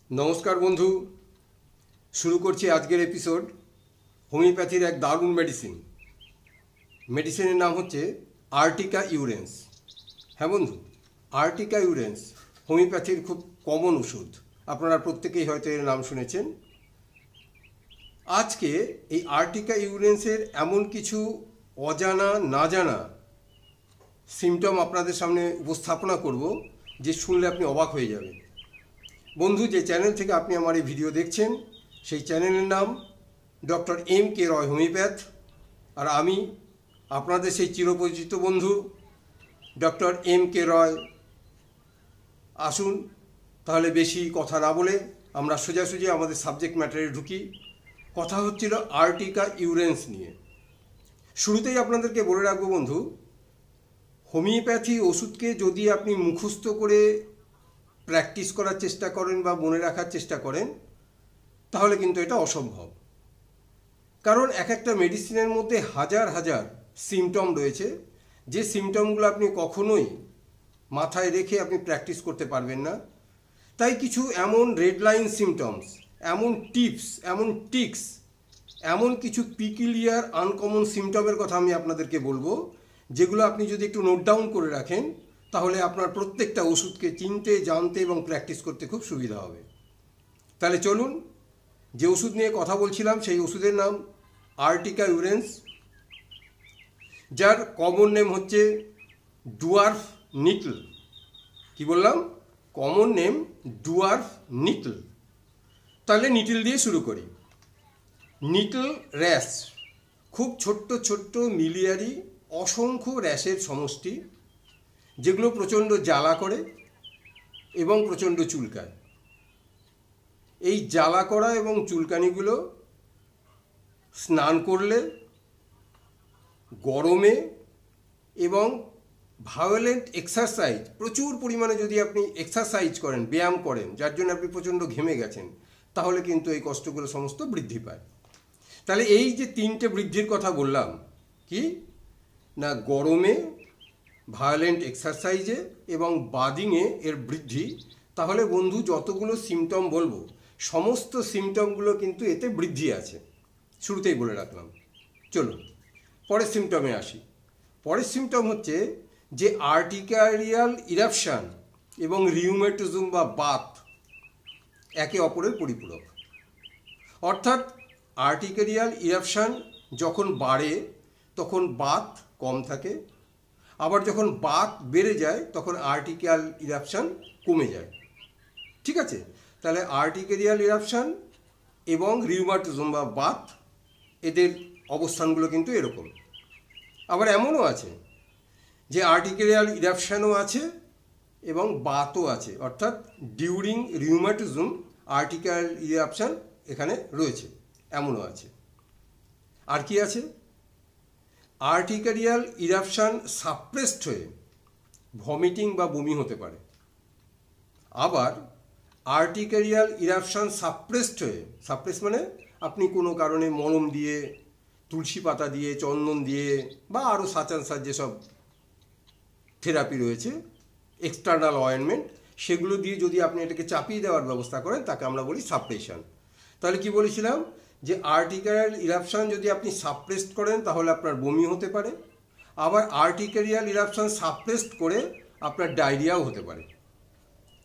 নমস্কার বন্ধু, শুরু করছি আজকের এপিসোড। হোমিওপ্যাথির এক দারুণ মেডিসিনের নাম হচ্ছে আর্টিকা ইউরেন্স। হ্যাঁ বন্ধু, আর্টিকা ইউরেন্স হোমিওপ্যাথির খুব কমন ওষুধ, আপনারা প্রত্যেকেই হয়তো এর নাম শুনেছেন। আজকে এই আর্টিকা ইউরেন্সের এমন কিছু অজানা না জানা সিমটম আপনাদের সামনে উপস্থাপনা করব যে শুনলে আপনি অবাক হয়ে যাবেন। বন্ধু, যে চ্যানেল থেকে আপনি আমার এই ভিডিও দেখছেন সেই চ্যানেলের নাম ডক্টর M.K. রয় হোমিওপ্যাথ, আর আমি আপনাদের সেই চিরপরিচিত বন্ধু ডক্টর M.K. রয়। আসুন তাহলে বেশি কথা না বলে আমরা সোজাসুজি আমাদের সাবজেক্ট ম্যাটারে ঢুকি। কথা হচ্ছিল আর্টিকা ইউরেন্স নিয়ে। শুরুতেই আপনাদেরকে বলে রাখবো বন্ধু, হোমিওপ্যাথি ওষুধকে যদি আপনি মুখস্থ করে প্র্যাকটিস করার চেষ্টা করেন বা মনে রাখার চেষ্টা করেন তাহলে কিন্তু এটা অসম্ভব। কারণ এক একটা মেডিসিনের মধ্যে হাজার হাজার সিমটম রয়েছে, যে সিমটমগুলো আপনি কখনোই মাথায় রেখে আপনি প্র্যাকটিস করতে পারবেন না। তাই কিছু এমন রেড লাইন সিমটমস, এমন টিপস, এমন টিক্স, এমন কিছু পিকুলিয়ার আনকমন সিমটমের কথা আমি আপনাদেরকে বলবো, যেগুলো আপনি যদি একটু নোট ডাউন করে রাখেন তাহলে আপনার প্রত্যেকটা ওষুধকে চিনতে, জানতে এবং প্র্যাকটিস করতে খুব সুবিধা হবে। তাহলে চলুন, যে ওষুধ নিয়ে কথা বলছিলাম সেই ওষুধের নাম আর্টিকা ইউরেন্স, যার কমন নেম হচ্ছে ডুয়ার্ফ নিটল। কি বললাম? Common name dwarf Nitol. তাহলে নিটল দিয়ে শুরু করি। নিটল র্যাশ, খুব ছোট্ট ছোট্ট মিলিয়ারি অসংখ্য র্যাশের সমষ্টি, যেগুলো প্রচণ্ড জ্বালা করে এবং প্রচণ্ড চুলকায়। এই জ্বালা করা এবং চুলকানিগুলো স্নান করলে, গরমে এবং ভায়োলেন্ট এক্সারসাইজ, প্রচুর পরিমাণে যদি আপনি এক্সারসাইজ করেন, ব্যায়াম করেন, যার জন্য আপনি প্রচণ্ড ঘেমে গেছেন, তাহলে কিন্তু এই কষ্টগুলো সমস্ত বৃদ্ধি পায়। তাহলে এই যে তিনটে বৃদ্ধির কথা বললাম, কি না, গরমে, ভায়োলেন্ট এক্সারসাইজে এবং বাদিংয়ে এর বৃদ্ধি, তাহলে বন্ধু যতগুলো সিমটম বলবো সমস্ত সিমটমগুলো কিন্তু এতে বৃদ্ধি আছে। শুরুতেই বলে রাখলাম। চলুন পরের সিমটমে আসি। পরের সিমটম হচ্ছে যে আর্টিকারিয়াল ইরাপশান এবং রিউমেটিজম বা বাত একে অপরের পরিপূরক। অর্থাৎ আর্টিকারিয়াল ইরাপশান যখন বাড়ে তখন বাত কম থাকে, আবার যখন বাত বেড়ে যায় তখন আর্টিকাল ইরাপশান কমে যায়। ঠিক আছে? তাহলে আর্টিকারিয়াল ইরাপশান এবং রিউমাটিজম বা বাত, এদের অবস্থানগুলো কিন্তু এরকম। আবার এমনও আছে যে আর্টিকারিয়াল ইরাপশানও আছে এবং বাতও আছে, অর্থাৎ ডিউরিং রিউমাটিজম আর্টিকারিয়াল ইরাপশান এখানে রয়েছে, এমনও আছে। আর কি আছে? আর্টিকারিয়াল ইরাপশান সাপ্রেসড হয়ে ভমিটিং বা বমি হতে পারে। আবার আর্টিকারিয়াল ইরাপশান সাপ্রেসড হয়ে, সাপ্রেস মানে আপনি কোনো কারণে মলম দিয়ে, তুলসী পাতা দিয়ে, চন্দন দিয়ে বা আরও সাচানসার যেসব থেরাপি রয়েছে, এক্সটার্নাল অয়েনমেন্ট, সেগুলো দিয়ে যদি আপনি এটাকে চাপিয়ে দেওয়ার ব্যবস্থা করেন তাকে আমরা বলি সাপ্রেশন। তাহলে কি বলেছিলাম? যে আর্টিকারিয়াল ইরাপশান যদি আপনি সাপ্রেসড করেন তাহলে আপনার বমি হতে পারে, আবার আর্টিকারিয়াল ইরাপশান সাপ্রেসড করে আপনার ডায়রিয়াও হতে পারে।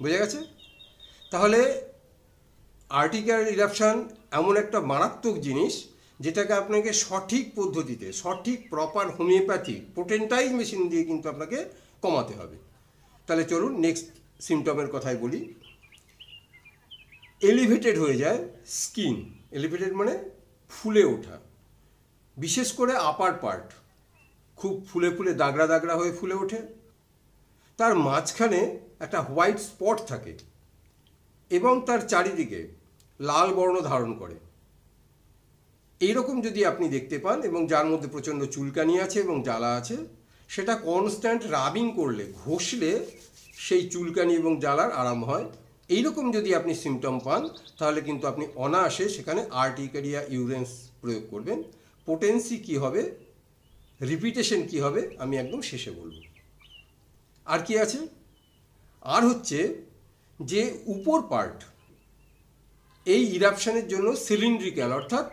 বোঝা গেছে? তাহলে আর্টিকারিয়াল ইরাপশান এমন একটা মারাত্মক জিনিস যেটাকে আপনাকে সঠিক পদ্ধতিতে, সঠিক প্রপার হোমিওপ্যাথি পোটেন্টাইজ মেশিন দিয়ে কিন্তু আপনাকে কমাতে হবে। তাহলে চলুন নেক্সট সিমটমের কথাই বলি। এলিভেটেড হয়ে যায় স্কিন। এলিভেটেড মানে ফুলে ওঠা, বিশেষ করে আপার পার্ট খুব ফুলে ফুলে দাগড়া দাগড়া হয়ে ফুলে ওঠে, তার মাঝখানে একটা হোয়াইট স্পট থাকে এবং তার চারিদিকে লাল বর্ণ ধারণ করে। এইরকম যদি আপনি দেখতে পান এবং যার মধ্যে প্রচণ্ড চুলকানি আছে এবং জ্বালা আছে, সেটা কনস্ট্যান্ট রাবিং করলে, ঘষলে সেই চুলকানি এবং জ্বালার আরাম হয়। এইরকম যদি আপনি সিমটম পান তাহলে কিন্তু আপনি অনায়াসে সেখানে আর্টিকারিয়া ইউরেন্স প্রয়োগ করবেন। পোটেন্সি কী হবে, রিপিটেশন কী হবে, আমি একদম শেষে বলবো। আর কি আছে? আর হচ্ছে যে উপর পার্ট, এই ইরাপশানের জন্য সিলিন্ড্রিক্যাল অর্থাৎ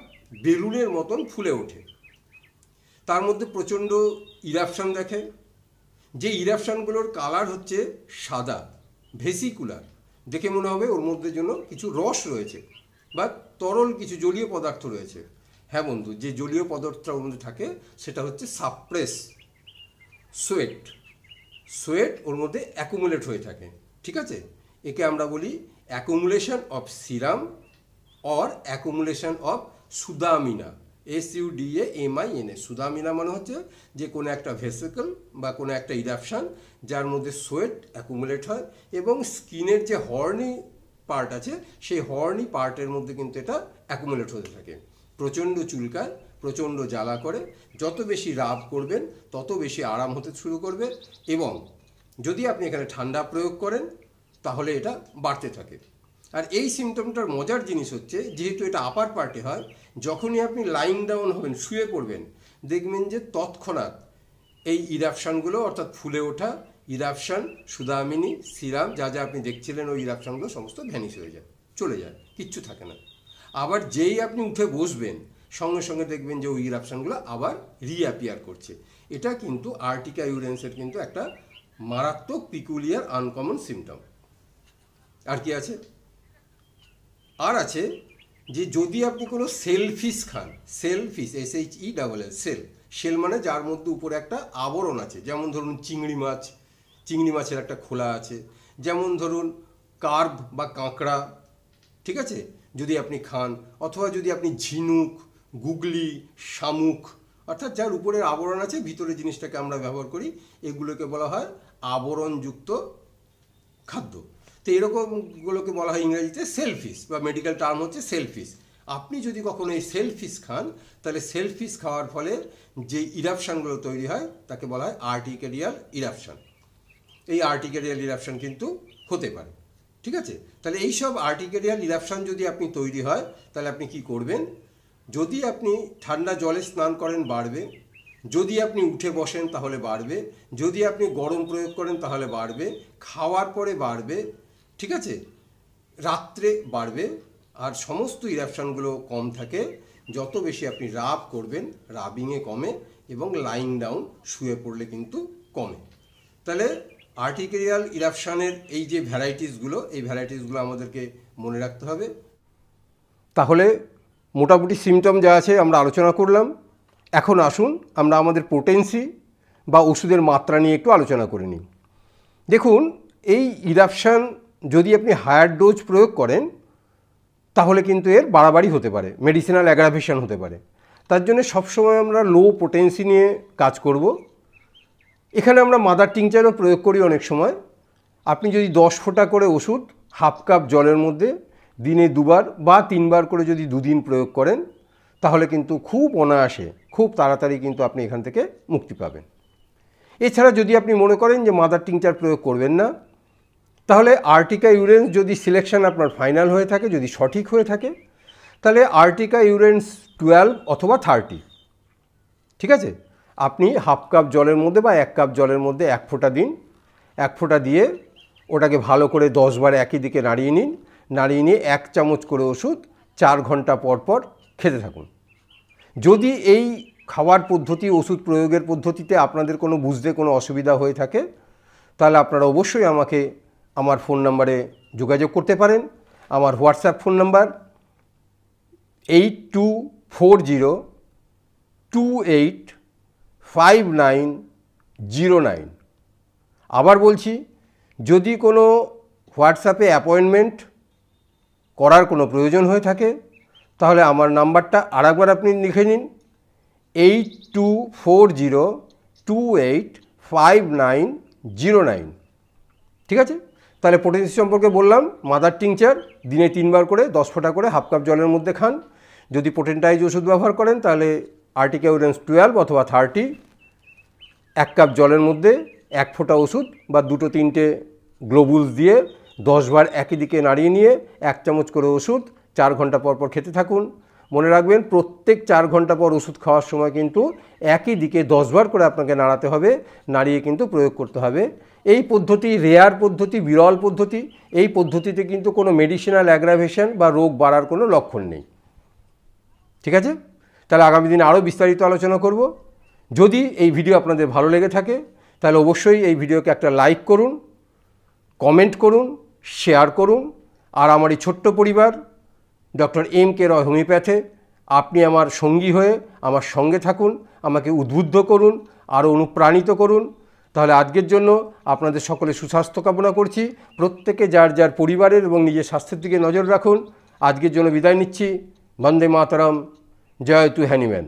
বেলুনের মতন ফুলে ওঠে, তার মধ্যে প্রচণ্ড ইরাপশান দেখে। যে ইরাপশানগুলোর কালার হচ্ছে সাদা, ভেসিকুলার, দেখে মনে হবে ওর মধ্যে জন্য কিছু রস রয়েছে বা তরল কিছু জলীয় পদার্থ রয়েছে। হ্যাঁ বন্ধু, যে জলীয় পদার্থটা ওর মধ্যে থাকে সেটা হচ্ছে সাপ্রেস সোয়েট। সোয়েট ওর মধ্যে অ্যাকুমুলেট হয়ে থাকে, ঠিক আছে? একে আমরা বলি accumulation of serum or accumulation of sudamina, SUDAMINA। Sudamina মানে হচ্ছে যে কোনো একটা ভেসিকল বা কোনো একটা ইরাপশান যার মধ্যে সোয়েট অ্যাকুমুলেট হয় এবং স্কিনের যে হর্নি পার্ট আছে সেই হর্নি পার্টের মধ্যে কিন্তু এটা অ্যাকুমুলেট হতে থাকে। প্রচণ্ড চুলকায়, প্রচণ্ড জ্বালা করে, যত বেশি রাব করবেন তত বেশি আরাম হতে শুরু করবে এবং যদি আপনি এখানে ঠান্ডা প্রয়োগ করেন তাহলে এটা বাড়তে থাকে। আর এই সিমটমটার মজার জিনিস হচ্ছে, যেহেতু এটা আপার পার্টে হয়, যখনই আপনি লাইং ডাউন হবেন, শুয়ে পড়বেন, দেখবেন যে তৎক্ষণাৎ এই ইরাপশানগুলো অর্থাৎ ফুলে ওঠা ইরাপশান, সুদামিনী, সিরাম যা যা আপনি দেখছিলেন ওই ইরাপশানগুলো সমস্ত ভ্যানিশ হয়ে যায়, চলে যায়, কিচ্ছু থাকে না। আবার যেই আপনি উঠে বসবেন সঙ্গে সঙ্গে দেখবেন যে ওই ইরাপশানগুলো আবার রিঅ্যাপিয়ার করছে। এটা কিন্তু আর্টিকা ইউরেন্সের কিন্তু একটা মারাত্মক পিকুলিয়ার আনকমন সিমটম। আর কি আছে? আর আছে যে যদি আপনি কোনো সেলফিশ খান, সেলফিশ SHELL, সেল, শেল মানে যার মধ্যে উপরে একটা আবরণ আছে, যেমন ধরুন চিংড়ি মাছ, চিংড়ি মাছের একটা খোলা আছে, যেমন ধরুন কার্ভ বা কাঁকড়া, ঠিক আছে, যদি আপনি খান, অথবা যদি আপনি ঝিনুক, গুগলি, শামুক, অর্থাৎ যার উপরের আবরণ আছে ভিতরে জিনিসটাকে আমরা ব্যবহার করি, এগুলোকে বলা হয় আবরণযুক্ত খাদ্য। তো এরকমগুলোকে বলা হয় ইংরেজিতে সেলফিশ বা মেডিকেল টার্ম হচ্ছে সেলফিশ। আপনি যদি কখনো এই সেলফিশ খান তাহলে সেলফিশ খাওয়ার ফলে যে ইরাপশানগুলো তৈরি হয় তাকে বলা হয় আর্টিকেরিয়াল ইরাপশান। এই আর্টিকেরিয়াল ইরাপশান কিন্তু হতে পারে, ঠিক আছে? তাহলে এই সব আর্টিকেরিয়াল ইরাপশান যদি আপনি তৈরি হয় তাহলে আপনি কি করবেন? যদি আপনি ঠান্ডা জলে স্নান করেন বাড়বে, যদি আপনি উঠে বসেন তাহলে বাড়বে, যদি আপনি গরম প্রয়োগ করেন তাহলে বাড়বে, খাওয়ার পরে বাড়বে, ঠিক আছে, রাত্রে বাড়বে। আর সমস্ত ইরাপশানগুলো কম থাকে, যত বেশি আপনি রাব করবেন রাবিংয়ে কমে এবং লাইং ডাউন শুয়ে পড়লে কিন্তু কমে। তাহলে আর্টিকেরিয়াল ইরাপশানের এই যে ভ্যারাইটিসগুলো, এই ভ্যারাইটিসগুলো আমাদেরকে মনে রাখতে হবে। তাহলে মোটামুটি সিমটম যা আছে আমরা আলোচনা করলাম। এখন আসুন আমরা আমাদের পোটেন্সি বা ওষুধের মাত্রা নিয়ে একটু আলোচনা করে নিই। দেখুন, এই ইরাপশান যদি আপনি হায়ার ডোজ প্রয়োগ করেন তাহলে কিন্তু এর বাড়াবাড়ি হতে পারে, মেডিসিনাল অ্যাগ্রাভেশন হতে পারে। তার জন্য সবসময় আমরা লো পোটেন্সি নিয়ে কাজ করব। এখানে আমরা মাদার টিংচারও প্রয়োগ করি অনেক সময়। আপনি যদি 10 ফোঁটা করে ওষুধ হাফ কাপ জলের মধ্যে দিনে 2 বার বা 3 বার করে যদি 2 দিন প্রয়োগ করেন তাহলে কিন্তু খুব অনায়াসে, খুব তাড়াতাড়ি কিন্তু আপনি এখান থেকে মুক্তি পাবেন। এছাড়া যদি আপনি মনে করেন যে মাদার টিংচার প্রয়োগ করবেন না, তাহলে আর্টিকা ইউরেন্স যদি সিলেকশন আপনার ফাইনাল হয়ে থাকে, যদি সঠিক হয়ে থাকে, তাহলে আর্টিকা ইউরেন্স 12 অথবা 30, ঠিক আছে, আপনি হাফ কাপ জলের মধ্যে বা 1 কাপ জলের মধ্যে 1 ফোঁটা দিন। 1 ফোঁটা দিয়ে ওটাকে ভালো করে 10 বার একই দিকে নাড়িয়ে নিন। নাড়িয়ে নিয়ে 1 চামচ করে ওষুধ 4 ঘন্টা পর পর খেতে থাকুন। যদি এই খাওয়ার পদ্ধতি, ওষুধ প্রয়োগের পদ্ধতিতে আপনাদের কোনো বুঝতে কোনো অসুবিধা হয়ে থাকে তাহলে আপনারা অবশ্যই আমাকে আমার ফোন নাম্বারে যোগাযোগ করতে পারেন। আমার হোয়াটসঅ্যাপ ফোন নাম্বার 8240285909। আবার বলছি, যদি কোনো হোয়াটসঅ্যাপে অ্যাপয়েন্টমেন্ট করার কোনো প্রয়োজন হয়ে থাকে তাহলে আমার নাম্বারটা আরেকবার আপনি লিখে নিন, 8240285909। ঠিক আছে? তাহলে পোটেন্সি সম্পর্কে বললাম। মাদার টিংচার দিনে 3 বার করে 10 ফোঁটা করে হাফ কাপ জলের মধ্যে খান। যদি পোটেন্টাইজ ওষুধ ব্যবহার করেন তাহলে আর্টিকা ইউরেন্স 12 অথবা 30 1 কাপ জলের মধ্যে 1 ফোঁটা ওষুধ বা 2-3টে গ্লোবুলস দিয়ে 10 বার একই দিকে নাড়িয়ে নিয়ে 1 চামচ করে ওষুধ 4 ঘন্টা পর পর খেতে থাকুন। মনে রাখবেন প্রত্যেক 4 ঘন্টা পর ওষুধ খাওয়ার সময় কিন্তু একই দিকে 10 বার করে আপনাকে নাড়াতে হবে, নাড়িয়ে কিন্তু প্রয়োগ করতে হবে। এই পদ্ধতি রেয়ার পদ্ধতি, বিরল পদ্ধতি। এই পদ্ধতিতে কিন্তু কোনো মেডিসিনাল অ্যাগ্রাভেশন বা রোগ বাড়ার কোনো লক্ষণ নেই। ঠিক আছে, তাহলে আগামী দিনে আরও বিস্তারিত আলোচনা করব। যদি এই ভিডিও আপনাদের ভালো লেগে থাকে তাহলে অবশ্যই এই ভিডিওকে একটা লাইক করুন, কমেন্ট করুন, শেয়ার করুন। আর আমার এই ছোট্ট পরিবার ডক্টর এম.কে. রয় হোমিওপ্যাথে আপনি আমার সঙ্গী হয়ে আমার সঙ্গে থাকুন, আমাকে উদ্বুদ্ধ করুন, আরও অনুপ্রাণিত করুন। তাহলে আজকের জন্য আপনাদের সকলে সুস্বাস্থ্য কামনা করছি। প্রত্যেকে যার যার পরিবারের এবং নিজের স্বাস্থ্যের দিকে নজর রাখুন। আজকের জন্য বিদায় নিচ্ছি। বন্দে মাতরম, জয় তু হ্যানিম্যান।